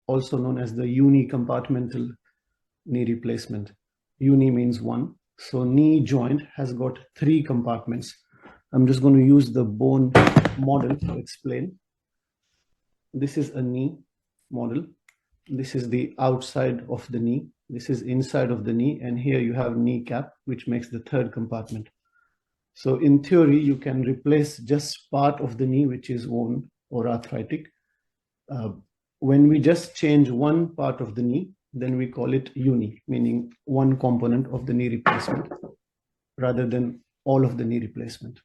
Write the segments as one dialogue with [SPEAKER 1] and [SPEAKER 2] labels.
[SPEAKER 1] also known as the unicompartmental knee replacement. Uni means one. So knee joint has got 3 compartments. I'm just going to use the bone model to explain. This is a knee model. This is the outside of the knee. This is inside of the knee. And here you have kneecap, which makes the 3rd compartment. So in theory, you can replace just part of the knee, which is worn or arthritic. When we just change one part of the knee, then we call it uni, meaning one component of the knee replacement, rather than all of the knee replacement.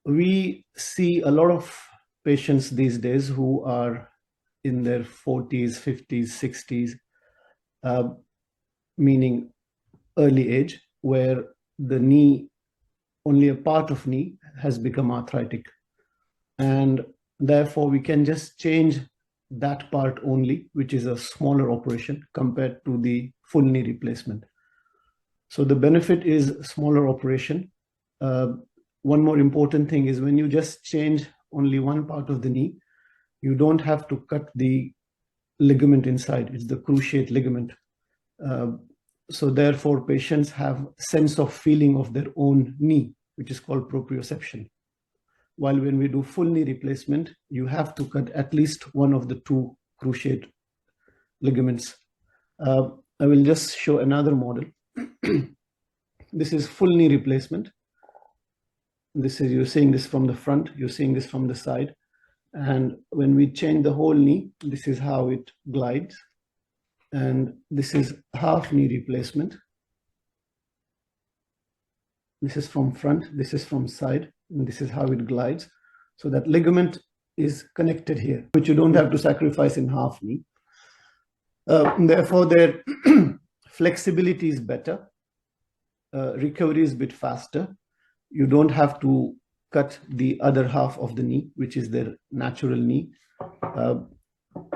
[SPEAKER 1] We see a lot of patients these days who are in their 40s, 50s, 60s, meaning early age, where the knee, only a part of knee has become arthritic. And therefore, we can just change that part only, which is a smaller operation compared to the full knee replacement. So the benefit is smaller operation. One more important thing is when you just change only one part of the knee, you don't have to cut the ligament inside. It's the cruciate ligament. So therefore, patients have sense of feeling of their own knee, which is called proprioception. While when we do full knee replacement, you have to cut at least one of the 2 cruciate ligaments. I will just show another model. This is full knee replacement. This is, you're seeing this from the front, you're seeing this from the side. And when we change the whole knee, this is how it glides. And this is half knee replacement. This is from front, this is from side, and this is how it glides. So that ligament is connected here, which you don't have to sacrifice in half knee. Therefore, their flexibility is better. Recovery is a bit faster. You don't have to cut the other half of the knee, which is their natural knee.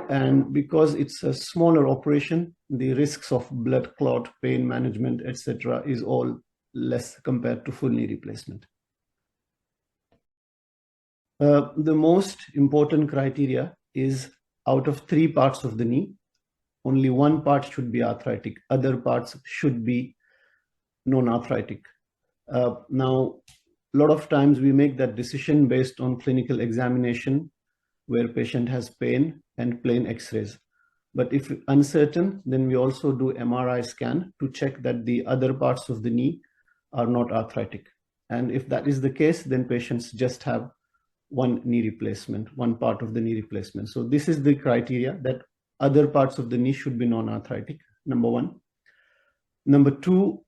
[SPEAKER 1] And because it's a smaller operation, the risks of blood clot, pain management, etc., is all less compared to full knee replacement. The most important criteria is out of 3 parts of the knee, only one part should be arthritic. Other parts should be non-arthritic. Now, a lot of times we make that decision based on clinical examination where patient has pain and plain x-rays. But if uncertain, then we also do MRI scan to check that the other parts of the knee are not arthritic. And if that is the case, then patients just have one knee replacement, one part of the knee replacement. So this is the criteria that other parts of the knee should be non-arthritic, number 1. Number 2,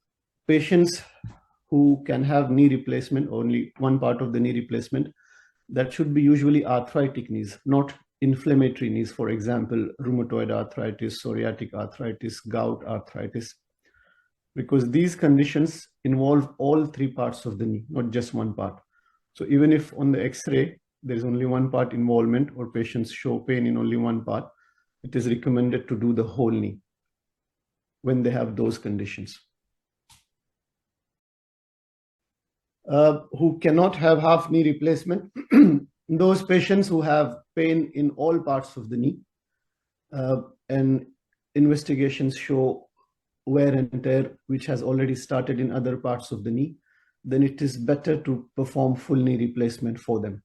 [SPEAKER 1] patients who can have knee replacement, only one part of the knee replacement, that should be usually arthritic knees, not inflammatory knees, for example, rheumatoid arthritis, psoriatic arthritis, gout arthritis, because these conditions involve all 3 parts of the knee, not just one part. So even if on the X-ray, there is only one part involvement or patients show pain in only one part, it is recommended to do the whole knee when they have those conditions. Who cannot have half knee replacement, those patients who have pain in all parts of the knee, and investigations show wear and tear, which has already started in other parts of the knee, then it is better to perform full knee replacement for them.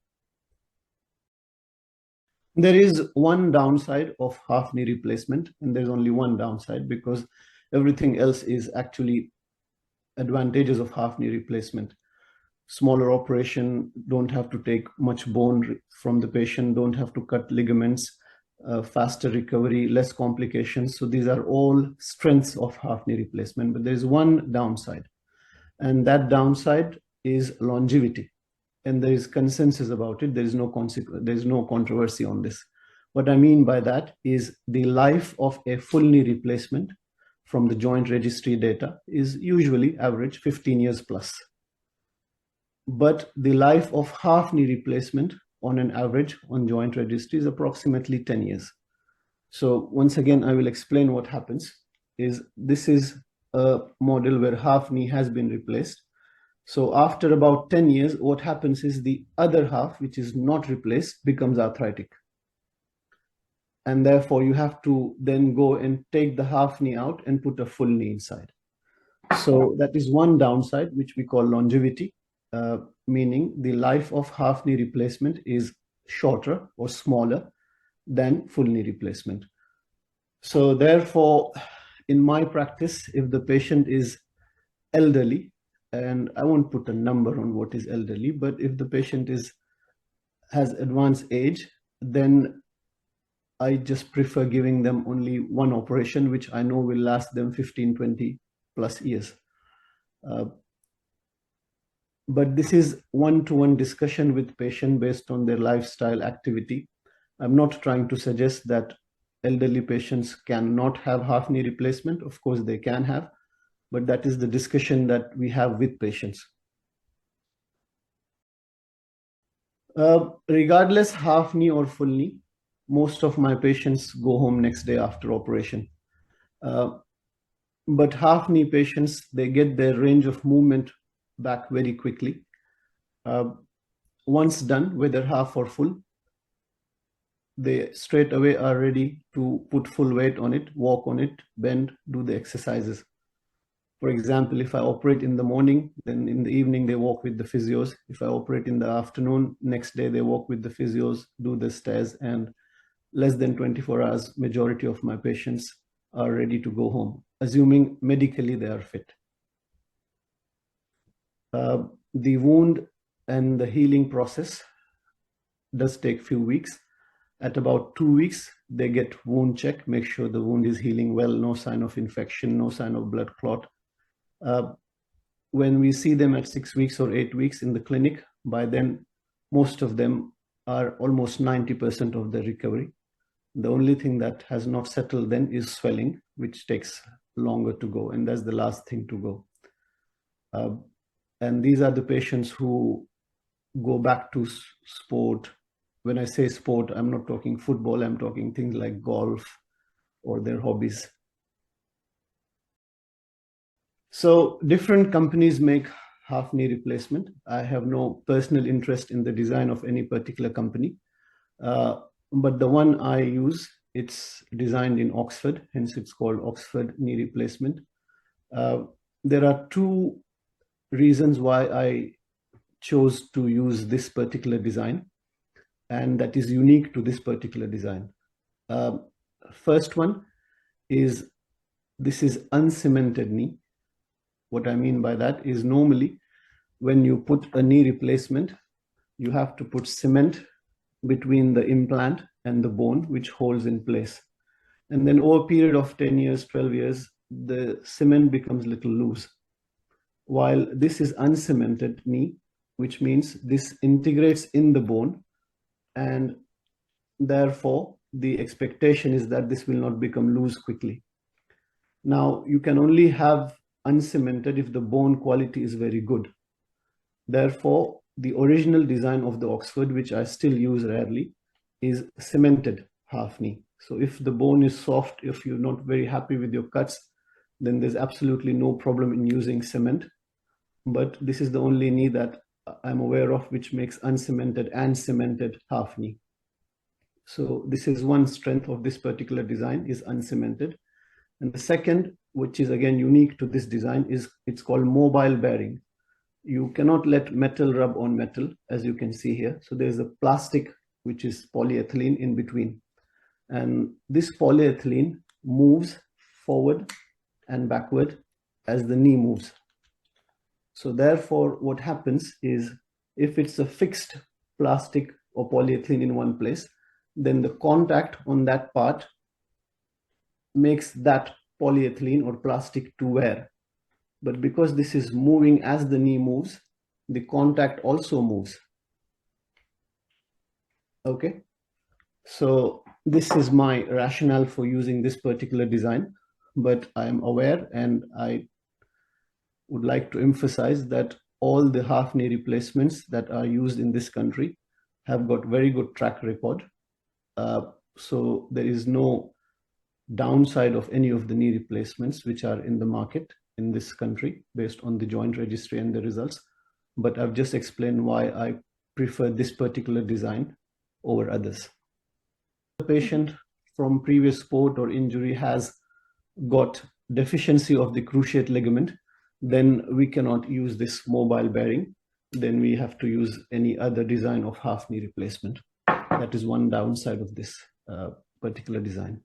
[SPEAKER 1] There is one downside of half knee replacement, and there's only one downside because everything else is actually advantages of half knee replacement. Smaller operation, don't have to take much bone from the patient, don't have to cut ligaments, faster recovery, less complications. So these are all strengths of half knee replacement, but there is one downside, and that downside is longevity. And there is consensus about it. There is no controversy on this. What I mean by that is the life of a full knee replacement from the joint registry data is usually average 15 years plus. But the life of half knee replacement on an average on joint registry is approximately 10 years. So once again, I will explain what happens. This is a model where half knee has been replaced. So after about 10 years, what happens is the other half, which is not replaced, becomes arthritic. and therefore you have to then go and take the half knee out and put a full knee inside. So that is one downside, which we call longevity, meaning the life of half knee replacement is shorter or smaller than full knee replacement. So therefore, in my practice, if the patient is elderly, and I won't put a number on what is elderly, but if the patient has advanced age, then I just prefer giving them only one operation, which I know will last them 15, 20 plus years. But this is one-to-one discussion with patient based on their lifestyle activity. I'm not trying to suggest that elderly patients cannot have half knee replacement. Of course, they can have, but that is the discussion that we have with patients. Regardless half knee or full knee, most of my patients go home next day after operation. But half knee patients, they get their range of movement back very quickly. Once done, whether half or full, they straight away are ready to put full weight on it, walk on it, bend, do the exercises. For example, if I operate in the morning, then in the evening they walk with the physios. If I operate in the afternoon, next day they walk with the physios, do the stairs, and less than 24 hours, majority of my patients are ready to go home, assuming medically they are fit. The wound and the healing process does take few weeks. At about 2 weeks, they get wound check, make sure the wound is healing well, no sign of infection, no sign of blood clot. When we see them at 6 weeks or 8 weeks in the clinic, by then, most of them are almost 90% of the recovery. The only thing that has not settled then is swelling, which takes longer to go, and that's the last thing to go. And these are the patients who go back to sport. When I say sport, I'm not talking football, I'm talking things like golf or their hobbies. So different companies make half knee replacement. I have no personal interest in the design of any particular company. But the one I use, it's designed in Oxford, hence it's called Oxford knee replacement. There are two reasons why I chose to use this particular design, and that is unique to this particular design. First one is this is uncemented knee. What I mean by that is normally when you put a knee replacement, you have to put cement between the implant and the bone, which holds in place. And then over a period of 10 years, 12 years, the cement becomes a little loose. While this is uncemented knee, which means this integrates in the bone, and therefore the expectation is that this will not become loose quickly. Now, you can only have uncemented if the bone quality is very good. Therefore, the original design of the Oxford, which I still use rarely, is cemented half knee. So if the bone is soft, if you're not very happy with your cuts, then there's absolutely no problem in using cement. But this is the only knee that I'm aware of which makes uncemented and cemented half knee. So this is one strength of this particular design, is uncemented. And the second, which is again unique to this design, is it's called mobile bearing. You cannot let metal rub on metal, as you can see here. So there's a plastic, which is polyethylene in between. And this polyethylene moves forward and backward as the knee moves. So therefore, what happens is if it's a fixed plastic or polyethylene in one place, then the contact on that part makes that polyethylene or plastic to wear. But because this is moving as the knee moves, the contact also moves. Okay, so this is my rationale for using this particular design, but I'm aware and I would like to emphasize that all the half knee replacements that are used in this country have got very good track record. So there is no downside of any of the knee replacements which are in the market in this country based on the joint registry and the results. But I've just explained why I prefer this particular design over others. The patient from previous sport or injury has got deficiency of the cruciate ligament, then we cannot use this mobile bearing. Then we have to use any other design of half knee replacement. That is one downside of this particular design.